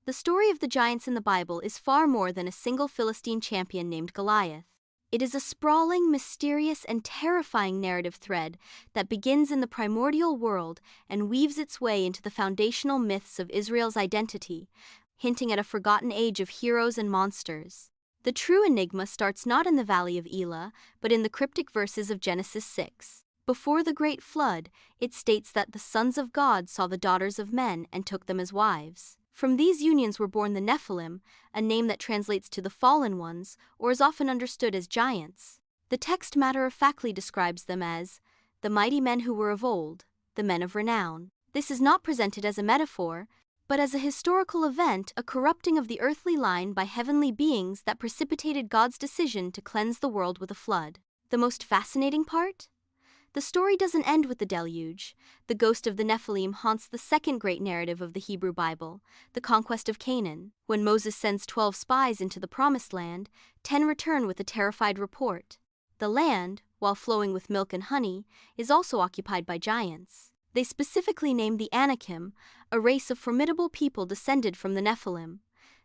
The story of the giants in the Bible is far more than a single Philistine champion named Goliath. It is a sprawling, mysterious, and terrifying narrative thread that begins in the primordial world and weaves its way into the foundational myths of Israel's identity, hinting at a forgotten age of heroes and monsters. The true enigma starts not in the Valley of Elah, but in the cryptic verses of Genesis 6. Before the Great Flood, it states that the sons of God saw the daughters of men and took them as wives. From these unions were born the Nephilim, a name that translates to the fallen ones, or is often understood as giants. The text matter-of-factly describes them as the mighty men who were of old, the men of renown. This is not presented as a metaphor, but as a historical event, a corrupting of the earthly line by heavenly beings that precipitated God's decision to cleanse the world with a flood. The most fascinating part? The story doesn't end with the deluge. The ghost of the Nephilim haunts the second great narrative of the Hebrew Bible, the conquest of Canaan. When Moses sends 12 spies into the Promised Land, 10 return with a terrified report. The land, while flowing with milk and honey, is also occupied by giants. They specifically name the Anakim, a race of formidable people descended from the Nephilim.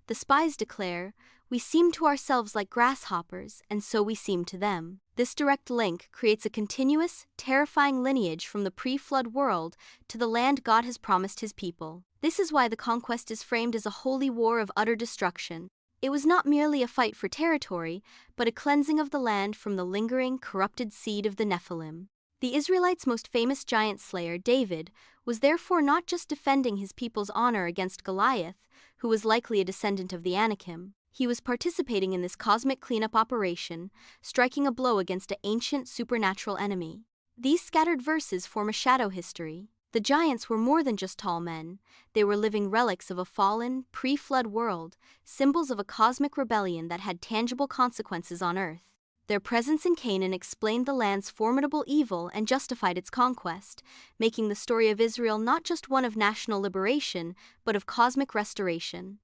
The spies declare, "We seem to ourselves like grasshoppers, and so we seem to them." This direct link creates a continuous, terrifying lineage from the pre-flood world to the land God has promised his people. This is why the conquest is framed as a holy war of utter destruction. It was not merely a fight for territory, but a cleansing of the land from the lingering, corrupted seed of the Nephilim. The Israelites' most famous giant slayer, David, was therefore not just defending his people's honor against Goliath, who was likely a descendant of the Anakim. He was participating in this cosmic cleanup operation, striking a blow against an ancient supernatural enemy. These scattered verses form a shadow history. The giants were more than just tall men. They were living relics of a fallen, pre-flood world, symbols of a cosmic rebellion that had tangible consequences on Earth. Their presence in Canaan explained the land's formidable evil and justified its conquest, making the story of Israel not just one of national liberation, but of cosmic restoration.